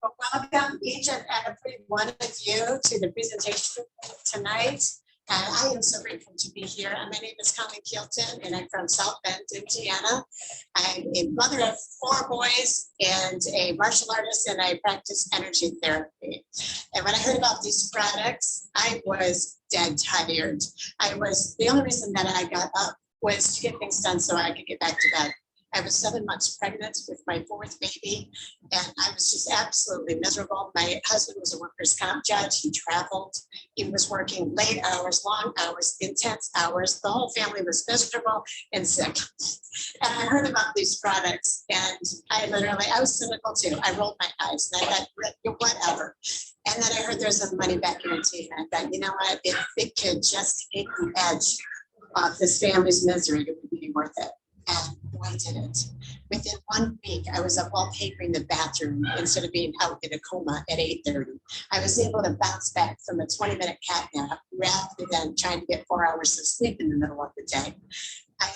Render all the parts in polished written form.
Well, welcome each and every one of you to the presentation tonight. I am so grateful to be here. My name is Colleen Kielton, and I'm from South Bend, Indiana. I'm a mother of 4 boys and a martial artist, and I practice energy therapy. And when I heard about these products, I was dead tired. The only reason that I got up was to get things done so I could get back to bed. I was 7 months pregnant with my 4th baby, and I was just absolutely miserable. My husband was a workers' comp judge. He traveled. He was working late hours, long hours, intense hours. The whole family was miserable and sick. And I heard about these products, and I was cynical too. I rolled my eyes and I thought, whatever. And then I heard there's a money back guarantee. And I thought, you know what? If it could just take the edge off this family's misery, it would be worth it. And boy, did it. Within 1 week, I was up wallpapering the bathroom instead of being out in a coma at 8:30. I was able to bounce back from a 20-minute cat nap rather than trying to get 4 hours of sleep in the middle of the day. I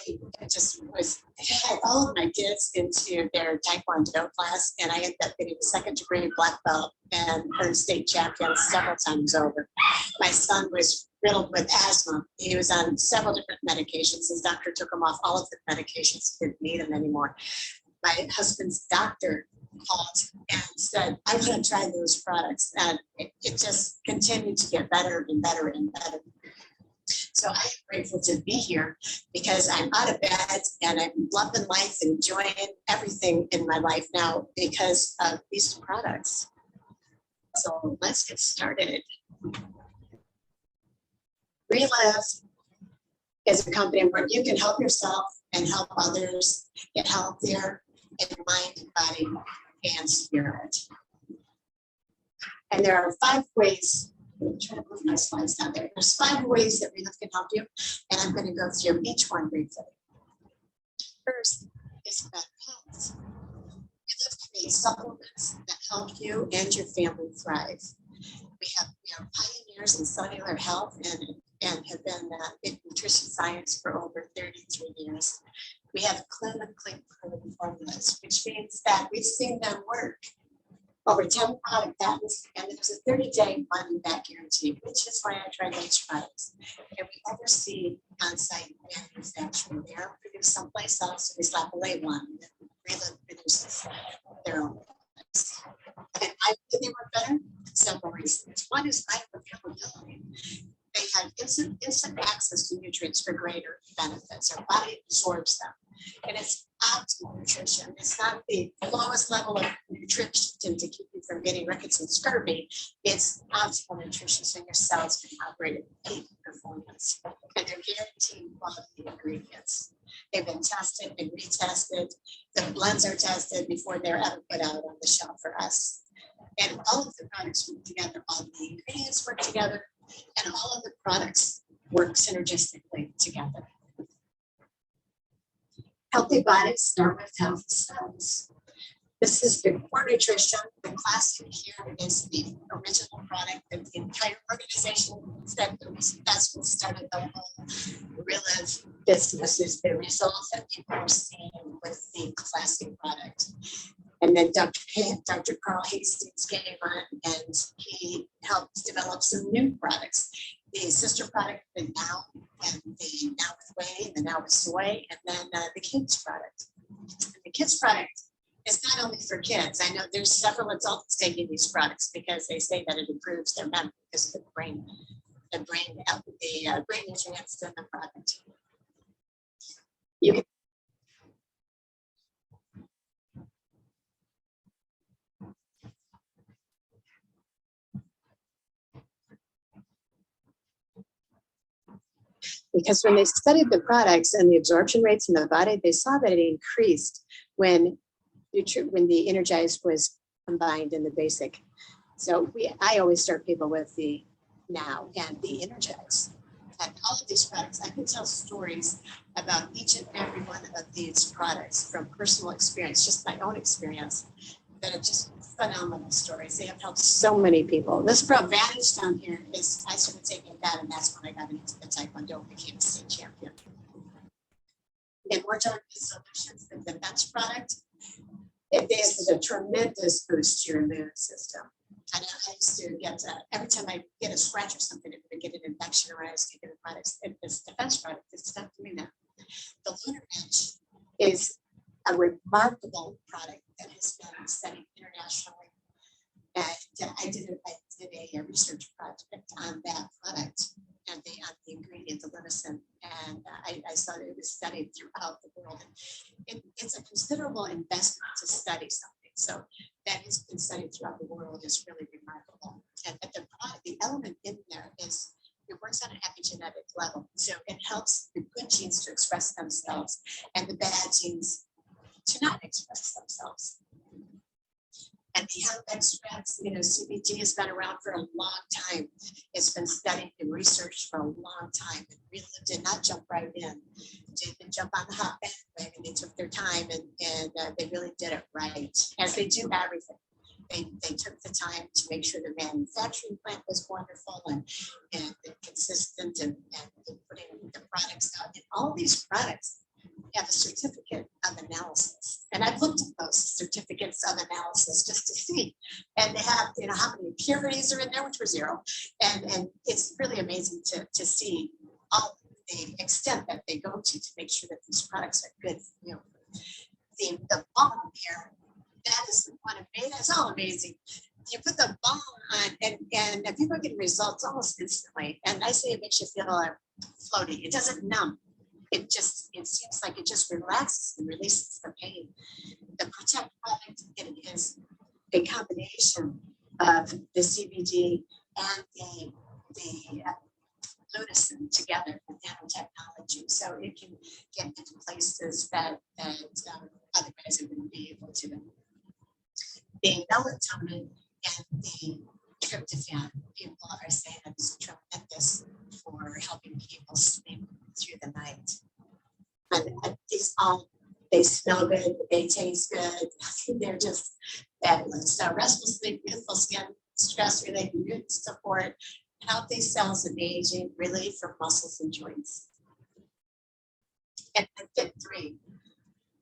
had all of my kids into their Taekwondo class, and I ended up getting a 2nd-degree black belt and earned state champion several times over. My son was riddled with asthma. He was on several different medications. His doctor took him off all of the medications, didn't need him anymore. My husband's doctor called and said, I want to try those products. And it just continued to get better and better and better. So I'm grateful to be here because I'm out of bed and I'm loving life, enjoying everything in my life now because of these products. So let's get started. Relive is a company where you can help yourself and help others get healthier in mind, body, and spirit. And there are 5 ways. I'm trying to move my slides down there. There's 5 ways that Relive can help you, and I'm going to go through each one briefly. First is better health. Relive creates supplements that help you and your family thrive. We are pioneers in cellular health and have been in nutrition science for over 33 years. We have clinically proven formulas, which means that we've seen them work. Over 10 product patents, and there's a 30-day money back guarantee, which is why I tried these products. And we oversee on-site manufacturing. They are produced someplace else, so we slap a label on them. Relive produces their own products. And why do they work better? Several reasons. One is bioavailability. They have instant access to nutrients for greater benefits. Our body absorbs them. And it's optimal nutrition. It's not the lowest level of nutrition to keep you from getting rickets and scurvy. It's optimal nutrition so your cells can operate at peak performance. And they're guaranteed quality ingredients. They've been tested and retested. The blends are tested before they're ever put out on the shelf for us. And all of the products work together. All of the ingredients work together. And all of the products work synergistically together. Healthy bodies start with healthy cells. This is the core nutrition. The classic here is the original product that the entire organization said that's what started the whole Relive business, is the results that people are seeing with the classic product. And then Dr. Carl Hastings came on and he helped develop some new products. The sister product, the Now, and the Now with Whey, and the Now with Soy, and then the kids product. And the kids product is not only for kids. I know there's several adults taking these products because they say that it improves their memory because of the brain nutrients in the product. You can because when they studied the products and the absorption rates in the body, they saw that it increased when the Energize was combined in the basic. So I always start people with the Now and the Energize. And all of these products, I can tell stories about each and every one of these products from personal experience, just my own experience, that are just phenomenal stories. They have helped so many people. This Pro Vantage down here is, I started taking that, and that's when I got into the Taekwondo and became a state champion. And more targeted solutions, the bench product, it is a tremendous boost to your immune system. And I used to get, every time I get a scratch or something, if I get an infection or I was taking a product, it's a defense product, it's stuff doing that. The Lunar Ranch is a remarkable product that has been studied internationally. And I did a research project on that product and on the ingredient, the linacin, and I saw that it was studied throughout the world. And it's a considerable investment to study something. So that has been studied throughout the world is really remarkable. And the product, the element in there is, it works on an epigenetic level. So it helps the good genes to express themselves and the bad genes to not express themselves. And the hemp extracts, CBD has been around for a long time. It's been studied and researched for a long time. It really did not jump right in. They didn't jump on the hot bandwagon. They took their time and they really did it right, as they do everything. They took the time to make sure the manufacturing plant was wonderful and consistent and putting the products out. And all these products have a certificate of analysis. And I've looked at those certificates of analysis just to see. And they have, how many impurities are in there, which were 0. And it's really amazing to see all the extent that they go to make sure that these products are good. The balm here, that is one amazing, it's all amazing. You put the balm on and people get results almost instantly. And I say it makes you feel floaty. It doesn't numb. It seems like it just relaxes and releases the pain. The Protect product, it is a combination of the CBD and the Lunacin together with nanotechnology. So it can get into places that otherwise it wouldn't be able to. The melatonin and the tryptophan, people are saying that it's tremendous for helping people sleep through the night. And these they smell good, they taste good, they're just fabulous. So restful sleep, beautiful skin, stress related immune support, healthy cells and aging, relief from muscles and joints. And Fit 3.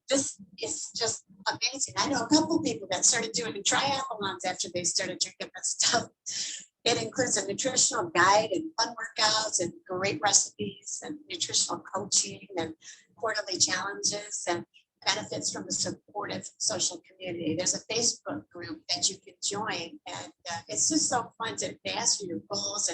This is just amazing. I know a couple of people that started doing triathlons after they started drinking this stuff. It includes a nutritional guide and fun workouts and great recipes and nutritional coaching and quarterly challenges and benefits from a supportive social community. There's a Facebook group that you can join, and it's just so fun they ask you your goals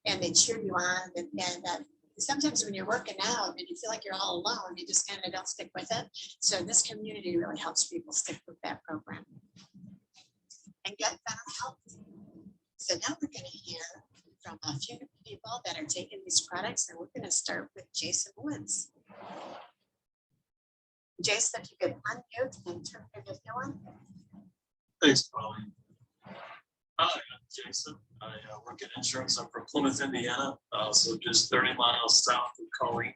and they cheer you on. And sometimes when you're working out and you feel like you're all alone, you just kind of don't stick with it. So this community really helps people stick with that program and get better health. So now we're going to hear from a few people that are taking these products, and we're going to start with Jason Woods. Jason, if you could unmute and turn your video on. Thanks, Colleen. Hi, I'm Jason. I work in insurance. I'm from Plymouth, Indiana, so just 30 miles south of Colleen.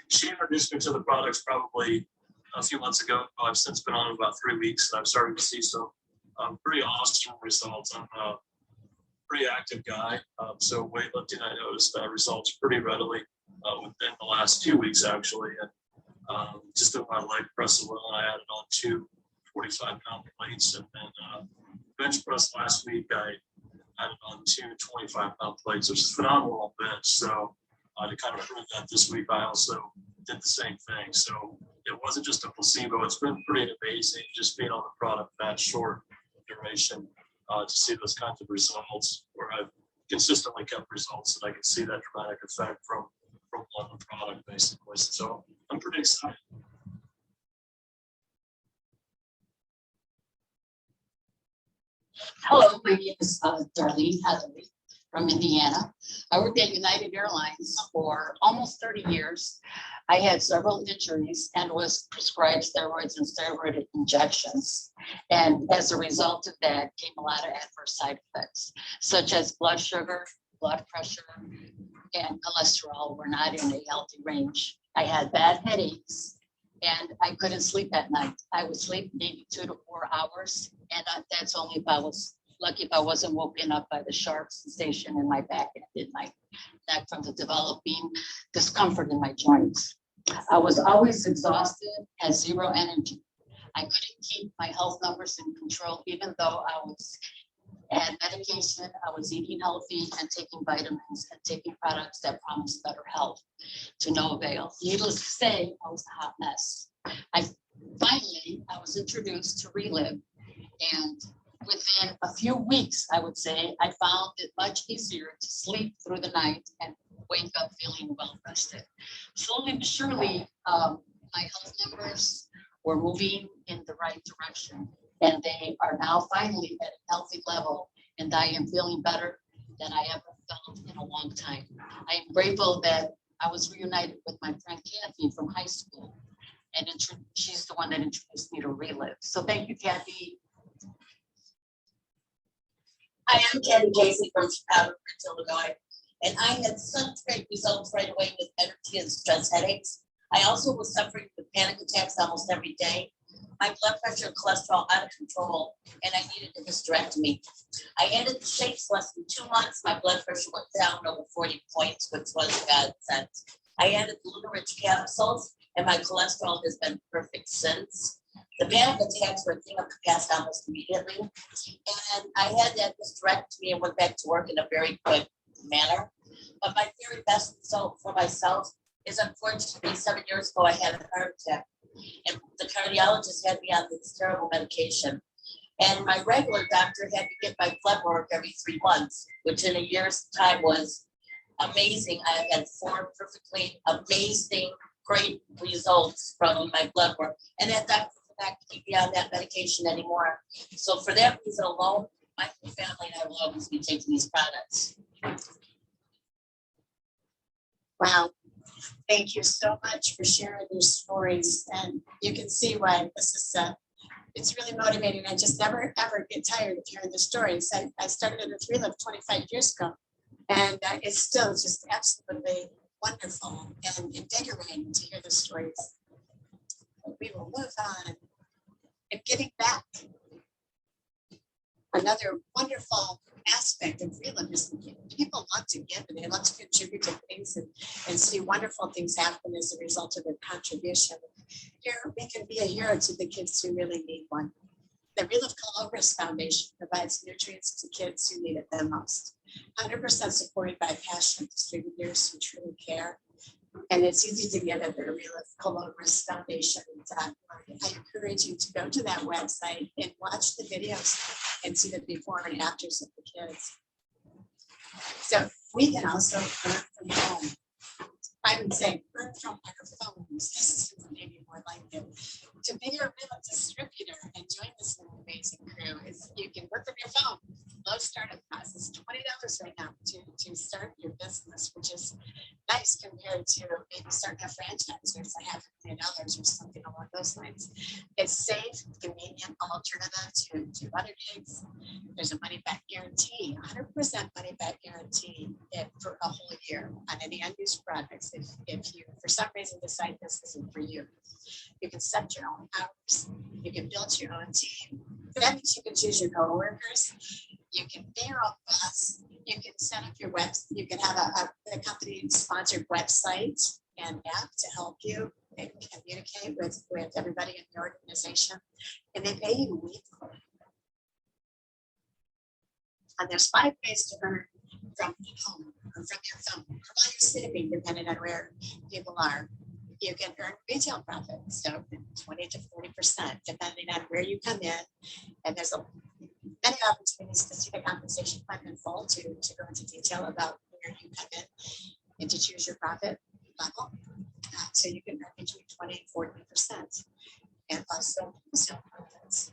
She introduced me to the products probably a few months ago. I've since been on about 3 weeks, and I've started to see some pretty awesome results. I'm a pretty active guy, so weightlifting, I noticed results pretty readily within the last 2 weeks, actually. And just in my leg press alone, I added on 2 45-pound plates, and then bench press last week, I added on 2 25-pound plates, which is phenomenal bench. So to kind of prove that this week, I also did the same thing. So it wasn't just a placebo. It's been pretty amazing just being on the product that short duration to see those kinds of results, where I've consistently kept results and I can see that dramatic effect from one product, basically. So I'm pretty excited. Hello, my name is Darlene Heatherly from Indiana. I worked at United Airlines for almost 30 years. I had several injuries and was prescribed steroids and steroid injections. And as a result of that came a lot of adverse side effects, such as blood sugar, blood pressure, and cholesterol were not in a healthy range. I had bad headaches and I couldn't sleep at night. I would sleep maybe 2 to 4 hours, and that's only if I was lucky, if I wasn't woken up by the sharp sensation in my back and in my neck from the developing discomfort in my joints. I was always exhausted, had zero energy. I couldn't keep my health numbers in control, even though I was at medication, I was eating healthy and taking vitamins and taking products that promised better health, to no avail. Needless to say, I was a hot mess. Finally, I was introduced to Relive, and within a few weeks, I would say, I found it much easier to sleep through the night and wake up feeling well rested. Slowly but surely, my health numbers were moving in the right direction, and they are now finally at a healthy level, and I am feeling better than I ever felt in a long time. I am grateful that I was reunited with my friend Kathy from high school, and she's the one that introduced me to Relive. So thank you, Kathy. Hi, I'm Kathy Casey from Chicago, Illinois, and I had such great results right away with energy and stress headaches. I also was suffering with panic attacks almost every day. My blood pressure and cholesterol out of control, and I needed a hysterectomy. I ended the shakes less than 2 months. My blood pressure went down over 40 points, which was a godsend. I added gluten-rich capsules, and my cholesterol has been perfect since. The panic attacks were a thing of the past almost immediately. And I had that hysterectomy and went back to work in a very quick manner. But my very best result for myself is, unfortunately, 7 years ago, I had a heart attack. And the cardiologist had me on this terrible medication. And my regular doctor had me get my blood work every 3 months, which in a year's time was amazing. I had 4 perfectly amazing, great results from my blood work. And that doctor could not keep me on that medication anymore. So for that reason alone, my whole family and I will always be taking these products. Wow. Thank you so much for sharing your stories. And you can see why this is, it's really motivating. I just never, ever get tired of hearing the stories. I started in the Relive 25 years ago, and it's still just absolutely wonderful and invigorating to hear the stories. We will move on. And getting back, another wonderful aspect of Relive is people love to give and they love to contribute to things and see wonderful things happen as a result of their contribution. Here, we can be a hero to the kids who really need one. The Relive Colobris Foundation provides nutrients to kids who need it the most. 100% supported by passionate distributors who truly care. And it's easy to get at the Relive Colobris Foundation. I encourage you to go to that website and watch the videos and see the before and afters of the kids. So we can also learn from home. I would say learn from our phones. This is maybe more like it. To be a Relive distributor and join this amazing crew is you can work from your phone. Low startup cost is $20 right now to start your business, which is nice compared to maybe starting a franchise where it's $500,000 or something along those lines. It's safe, convenient alternative to other gigs. There's a money back guarantee, 100% money back guarantee for a whole year on any unused products. If you, for some reason, decide this isn't for you, you can set your own hours. You can build your own team. That means you can choose your coworkers. You can be your own boss. You can set up your website. You can have a company-sponsored website and app to help you and communicate with everybody in the organization. And they pay you weekly. And there's 5 ways to earn from home or from your phone or while you're sleeping, depending on where people are. You can earn retail profits, so 20 to 40%, depending on where you come in. And there's many opportunities to see the compensation plan in full to go into detail about where you come in and to choose your profit level. So you can earn between 20 and 40%, and also wholesale profits.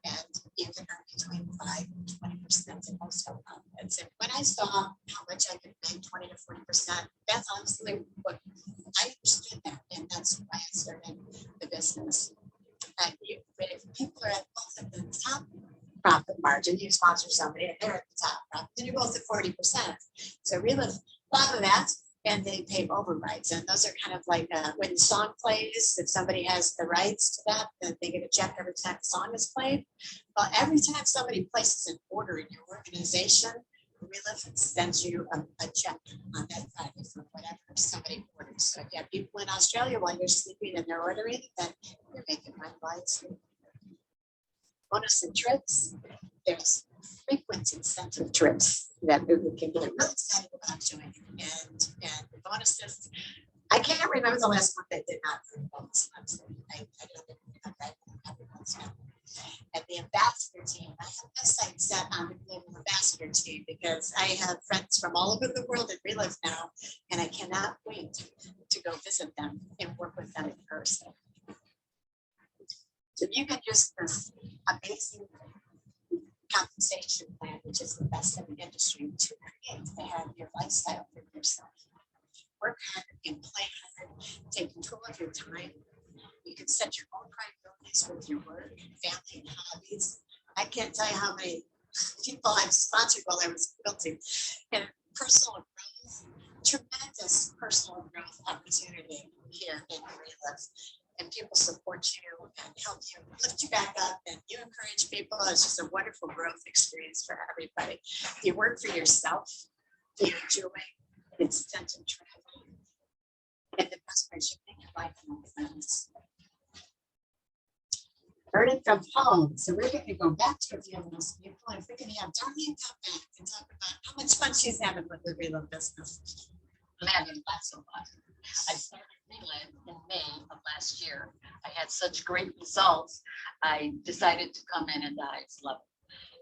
And you can earn between 5 and 20% in wholesale profits. And when I saw how much I could make, 20 to 40%, that's honestly what I understood that, and that's why I started the business. If people are at both of the top profit margin, you sponsor somebody and they're at the top profit, then you're both at 40%. So Relive thought of that, and they pay overrides. And those are kind of like when the song plays, if somebody has the rights to that, then they get a check every time the song is played. Well, every time somebody places an order in your organization, Relive sends you a check on that Friday for whatever somebody orders. So if you have people in Australia while you're sleeping and they're ordering, then you're making money while you sleep. bonus and trips. There's frequent incentive trips that we can get really excited about doing. And the bonuses, I can't remember the last month I did not earn bonus. I don't remember that every month now. And the ambassador team, I have this site set on the global ambassador team because I have friends from all over the world that relive now, and I cannot wait to go visit them and work with them in person. So you can use this amazing compensation plan, which is the best in the industry, to create to have your lifestyle for yourself. Work hard and play hard, take control of your time. You can set your own priorities with your work, family, and hobbies. I can't tell you how many people I've sponsored while I was quilting. And personal growth, tremendous personal growth opportunity here in Relive. And people support you and help you lift you back up, and you encourage people. It's just a wonderful growth experience for everybody. If you work for yourself, you enjoy extensive travel, and the best part, you make your lifelong friends. Learning from home. So we're going to go back to a few of those people, and we're going to have Darlene come back and talk about how much fun she's having with the Relive business. I'm having lots of fun. I started Relive in May of last year. I had such great results. I decided to come in at the highest level.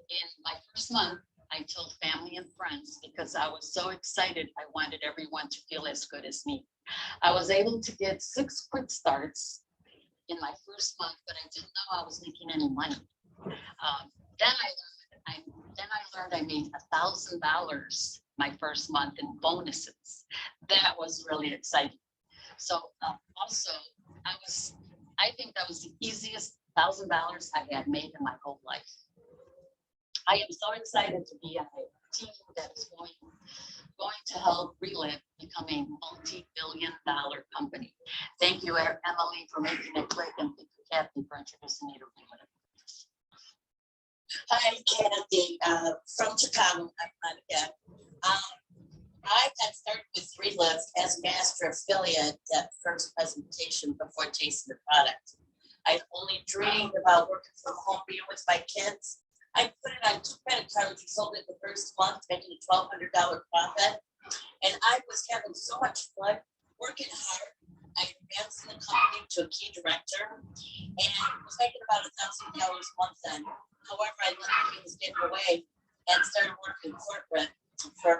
In my first month, I told family and friends because I was so excited. I wanted everyone to feel as good as me. I was able to get 6 quick starts in my first month, but I didn't know I was making any money. Then I learned I made $1,000 my first month in bonuses. That was really exciting. So also, I think that was the easiest $1,000 I had made in my whole life. I am so excited to be on a team that is going to help Relive become a multi-billion-dollar company. Thank you, Emily, for making it click, and thank you, Kathy, for introducing me to Relive. Hi, Kathy, from Chicago. I'm Monica. I got started with Relive as master affiliate at first presentation before tasting the product. I only dreamed about working from home, being with my kids. I put it on 2 credit cards, we sold it the first month, making a $1,200 profit. And I was having so much fun, working hard. I advanced in the company to a key director and was making about $1,000 a month then. However, I let things get away and started working corporate for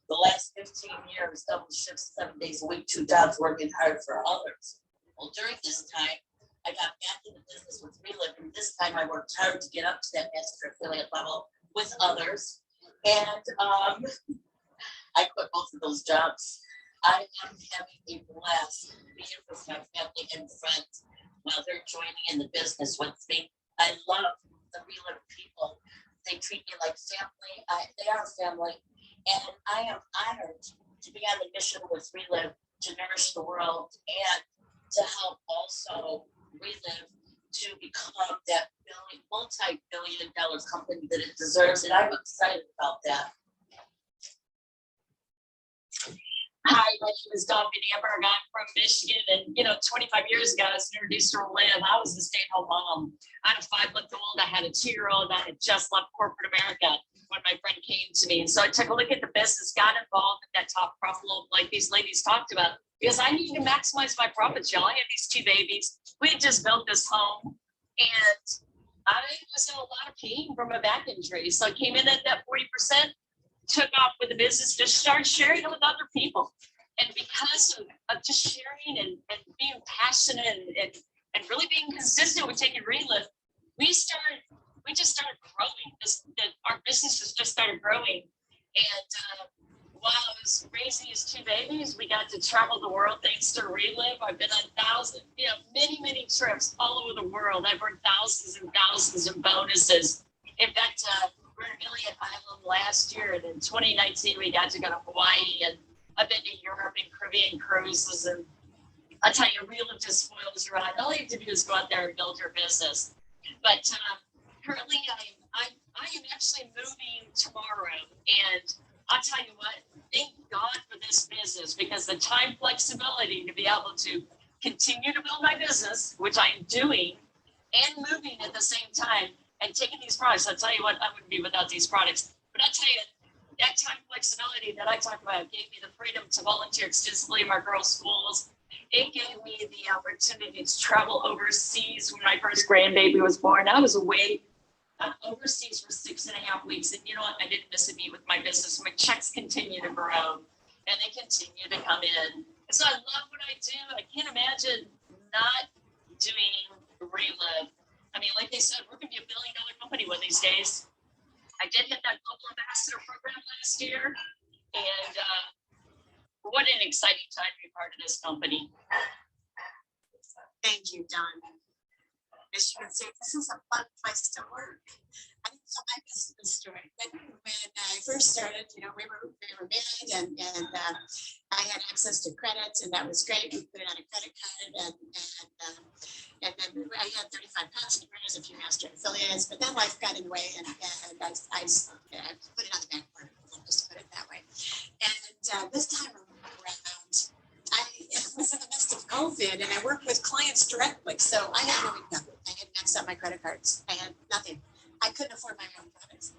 the last 15 years, double shifts, 7 days a week, 2 jobs, working hard for others. Well, during this time, I got back into business with Relive, and this time I worked hard to get up to that master affiliate level with others. And I quit both of those jobs. I am having a blast being with my family and friends while they're joining in the business with me. I love the Relive people. They treat me like family. They are family. And I am honored to be on the mission with Relive to nourish the world and to help also Relive to become that multi-billion-dollar company that it deserves. And I'm excited about that. Hi, my name is Dawn Amberg. I'm from Michigan, and 25 years ago, I was introduced to Relive. I was a stay-at-home mom. I had a 5-month-old. I had a 2-year-old. I had just left corporate America when my friend came to me, and so I took a look at the business, got involved in that top profit level, like these ladies talked about, because I needed to maximize my profits. Y'all, I had these 2 babies. We had just built this home, and I was in a lot of pain from a back injury, so I came in at that 40%. Took off with the business, just started sharing it with other people. And because of just sharing and being passionate and really being consistent with taking Relive, we just started growing. Our business just started growing. And while I was raising his 2 babies, we got to travel the world thanks to Relive. I've been on many trips all over the world. I've earned thousands and thousands of bonuses. In fact, we're in Elliott Island last year, and in 2019 we got to go to Hawaii, and I've been to Europe and Caribbean cruises, and I'll tell you, Relive just spoils you right. All you have to do is go out there and build your business. But currently I am actually moving tomorrow, and I'll tell you what, thank God for this business, because the time flexibility to be able to continue to build my business, which I am doing, and moving at the same time, and taking these products. I'll tell you what, I wouldn't be without these products. But I tell you, that time flexibility that I talked about gave me the freedom to volunteer extensively in our girls' schools. It gave me the opportunity to travel overseas when my first grandbaby was born. I was away overseas for 6.5 weeks. And you know what? I didn't miss a beat with my business. My checks continue to grow and they continue to come in. And so I love what I do. I can't imagine not doing Relive. I mean, like they said, we're going to be $1 billion company one of these days. I did hit that global ambassador program last year, and what an exciting time to be part of this company. Thank you, Don. As you can see, this is a fun place to work. I didn't tell my business story, but when I first started, you know, we were married, and I had access to credits, and that was great. We put it on a credit card, and then I had 35 customers, a few master affiliates, but then life got in the way, and I put it on the back burner. I'll just put it that way. And this time around, it was in the midst of COVID, and I worked with clients directly, so I had no income. I had maxed out my credit cards. I had nothing. I couldn't afford my own products.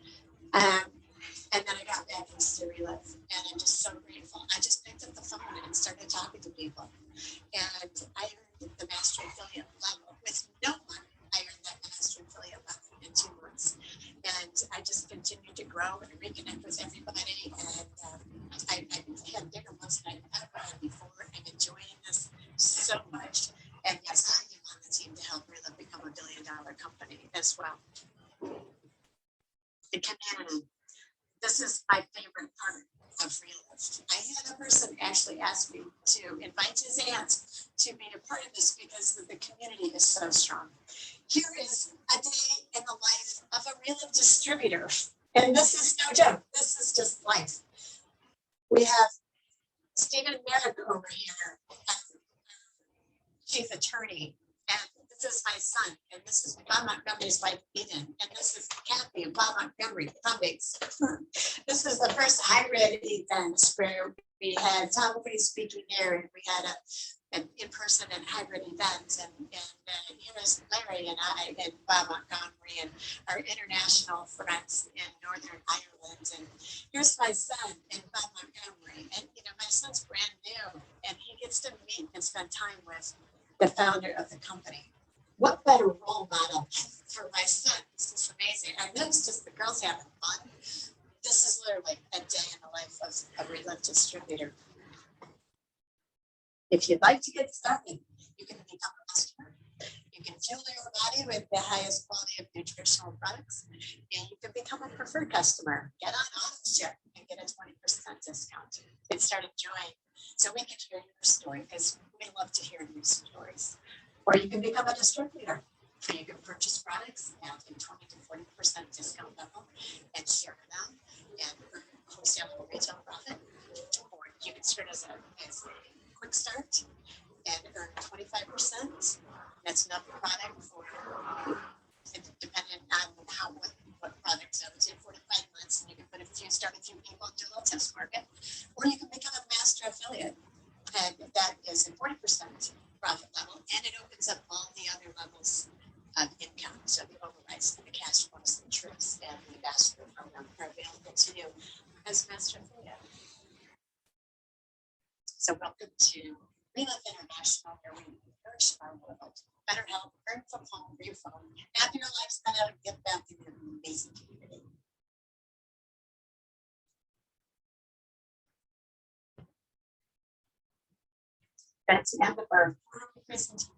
And then I got back into Relive, and I'm just so grateful. I just picked up the phone and started talking to people, and I earned the master affiliate level with no money. I earned that master affiliate level in 2 months, and I just continued to grow and reconnect with everybody. And I had bigger months than I've ever had before. I'm enjoying this so much, and yes, I am on the team to help Relive become $1 billion company as well. The community. This is my favorite part of Relive. I had a person actually ask me to invite his aunt to be a part of this because the community is so strong. Here is a day in the life of a Relive distributor. And this is no joke. This is just life. We have Stephen Merrick over here, chief attorney. And this is my son, and this is Bob Montgomery's wife, Eden, and this is Kathy and Bob Montgomery, colleagues. This is the first hybrid event where we had Tom Lee speaking here, and we had an in-person and hybrid event, and here's Larry and I and Bob Montgomery and our international friends in Northern Ireland, and here's my son and Bob Montgomery, and you know, my son's brand new, and he gets to meet and spend time with the founder of the company. What better role model for my son? This is amazing. And then it's just the girls having fun. This is literally a day in the life of a Relive distributor. If you'd like to get started, you can become a customer. You can fuel your body with the highest quality of nutritional products, and you can become a preferred customer. Get on AutoShip and get a 20% discount and start enjoying. So we can hear your story because we love to hear your stories. Or you can become a distributor. You can purchase products at a 20 to 40% discount level and share them and earn wholesale or retail profit. Or you can start as a quick start and earn 25%. That's enough product for, depending on what products. So it's in 45 months, and you can start a few people and do a little test market. Or you can become a master affiliate, and that is a 40% profit level, and it opens up all the other levels of income. So the overrides, the cash flows, the trips, and the ambassador program are available to you as master affiliate. So welcome to Relive International, where we nourish our world. Better health, earn from home, for your phone, have your lifestyle, and get back in your amazing community. That's the end of our presentation.